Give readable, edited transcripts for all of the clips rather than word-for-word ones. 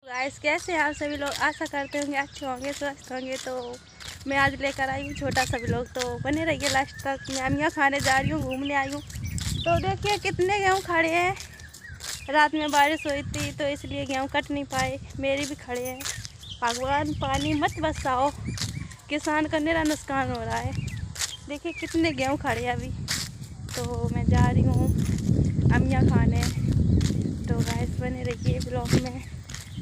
Guys कैसे हैं आप सभी लोग। आशा करते होंगे अच्छे होंगे, स्वस्थ होंगे। तो मैं आज लेकर आई हूँ छोटा सा व्लॉग, तो बने रहिए लास्ट तक। मैं अमिया खाने जा रही हूँ, घूमने आई हूँ। तो देखिए कितने गेहूँ खड़े हैं। रात में बारिश हुई थी तो इसलिए गेहूँ कट नहीं पाए, मेरे भी खड़े हैं। भगवान पानी मत बरसाओ, किसान का निरा नुकसान हो रहा है। देखिए कितने गेहूँ खड़े हैं अभी। तो मैं जा रही हूँ अमिया खाने। तो गाइस बने रहिए ब्लॉग में।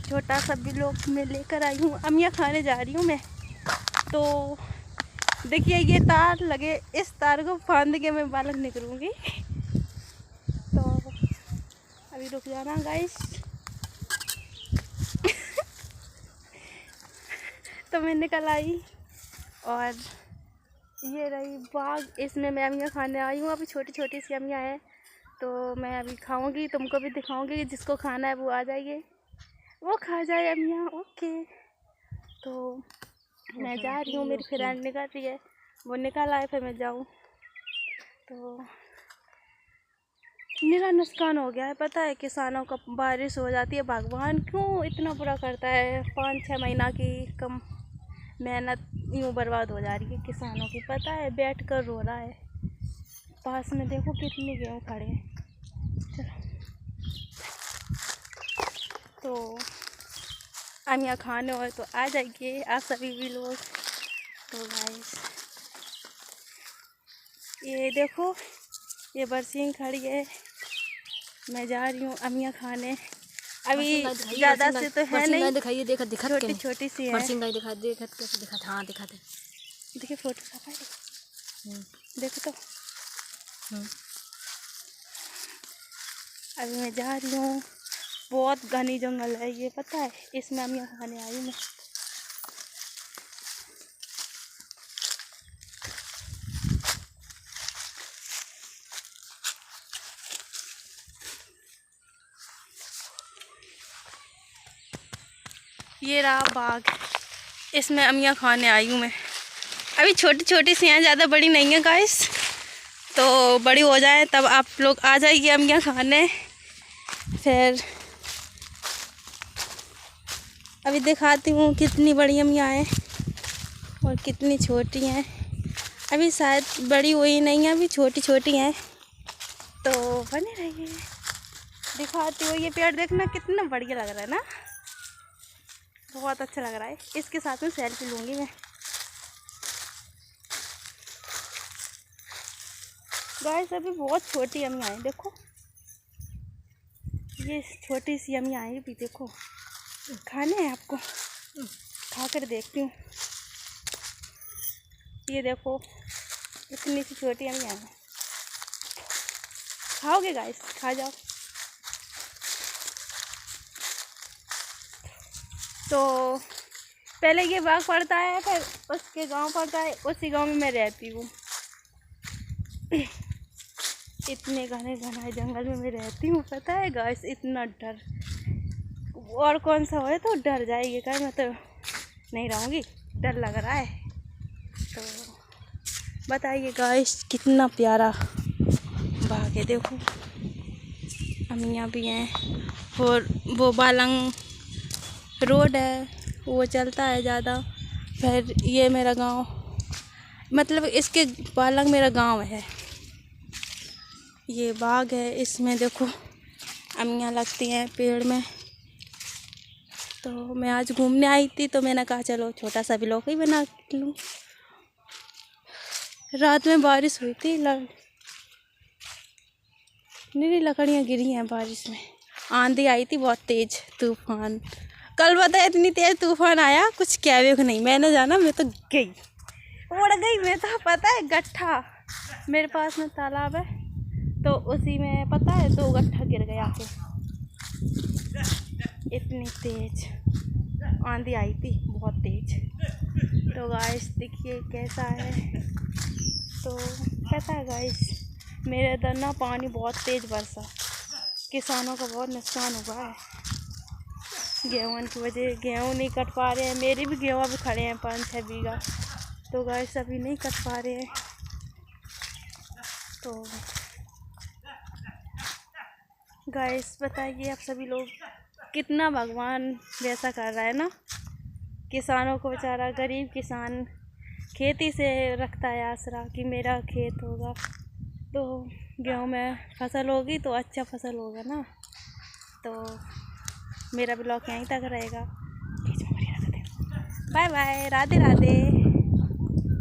छोटा सा व्लॉग में लेकर आई हूँ, अमिया खाने जा रही हूँ मैं। तो देखिए ये तार लगे, इस तार को फांद के मैं बालक निकलूँगी। तो अभी रुक जाना गाइस। तो मैं निकल आई और ये रही बाग, इसमें मैं अमिया खाने आई हूँ। अभी छोटी छोटी सी अमिया है तो मैं अभी खाऊंगी, तुमको भी दिखाऊंगी। जिसको खाना है वो आ जाइए, वो खा जाए अमिया। ओके। तो मैं जा रही हूँ, मेरी फ्रेंड निकल रही है, वो निकल आए फिर मैं जाऊँ। तो मेरा नुकसान हो गया है, पता है। किसानों का बारिश हो जाती है, भगवान क्यों इतना बुरा करता है। 5-6 महीना की कम मेहनत यूँ बर्बाद हो जा रही है किसानों की, पता है। बैठ कर रो रहा है। पास में देखो कितने गेहूँ खड़े हैं। चलो तो अमिया खाने हो तो आ जाइए आप सभी भी लोग। तो गाइस ये देखो, ये बरसीन खड़ी है। मैं जा रही हूँ अमिया खाने। अभी ज़्यादा से तो है नहीं, दिखाइए, देखा दिखा छोटी छोटी सी है। बरसिंगा दिखा, देखा कैसे दिखा। हाँ दिखा दे, देखिए फोटो साफ है, देखो तो। अभी मैं जा रही हूँ, बहुत घनी जंगल है ये, पता है। इसमें अमिया खाने आई हूँ मैं। ये रहा बाग, इसमें अमिया खाने आई हूँ मैं। अभी छोटी छोटी सी हैं, ज़्यादा बड़ी नहीं है गाइस। तो बड़ी हो जाए तब आप लोग आ जाइए अमिया खाने। फिर अभी दिखाती हूँ कितनी बड़ी अमिया हैं और कितनी छोटी हैं। अभी शायद बड़ी हुई नहीं है, अभी छोटी छोटी हैं। तो बने रहिए, दिखाती हूँ। ये पेड़ देखना कितना बढ़िया लग रहा है ना, बहुत अच्छा लग रहा है। इसके साथ में सेल्फी लूँगी मैं। गाइस अभी बहुत छोटी अमिया हैं, देखो ये छोटी सी अमिया आई भी, देखो। खाने हैं आपको, खा कर देखती हूँ। ये देखो इतनी सी छोटी अमिया हैं। खाओगे गाइस, खा जाओ। तो पहले ये बाग पड़ता है, फिर उसके गांव पड़ता है, उसी गांव में मैं रहती हूँ। इतने घने घने जंगल में मैं रहती हूँ, पता है गाइस। इतना डर, और कौन सा हो तो डर जाएगी क्या, मैं तो नहीं रहूँगी, डर लग रहा है। तो बताइए गाइस कितना प्यारा बाग है, देखो अमिया भी हैं। और वो बालंग रोड है, वो चलता है ज़्यादा। फिर ये मेरा गांव, मतलब इसके बालंग मेरा गांव है। ये बाग है, इसमें देखो अमियाँ लगती हैं पेड़ में। तो मैं आज घूमने आई थी तो मैंने कहा चलो छोटा सा व्लॉग ही बना लूँ। रात में बारिश हुई थी, निरी लकड़ियाँ गिरी हैं बारिश में। आंधी आई थी बहुत तेज, तूफान। कल पता इतनी तेज तूफान आया, कुछ कहवे को नहीं। मैंने जाना, मैं तो गई, उड़ गई मैं तो, पता है। गट्ठा मेरे पास में तालाब है, तो उसी में पता है 2 गट्ठा गिर गया आके। इतनी तेज आंधी आई थी, बहुत तेज। तो गाइस देखिए कैसा है। तो पता है गाइस, मेरे इधर ना पानी बहुत तेज बरसा, किसानों का बहुत नुकसान हुआ है गेहूँ की वजह। गेहूँ नहीं कट पा रहे हैं, मेरे भी गेहूँ अभी खड़े हैं 5-6 बीघा। तो गाइस अभी नहीं कट पा रहे हैं। तो गाइस बताइए आप सभी लोग, कितना भगवान वैसा कर रहा है ना, किसानों को, बेचारा गरीब किसान खेती से रखता है आसरा कि मेरा खेत होगा तो गेहूँ में फसल होगी तो अच्छा फसल होगा ना। तो मेरा ब्लॉग यहीं तक रहेगा। Bye bye, Radhe Radhe.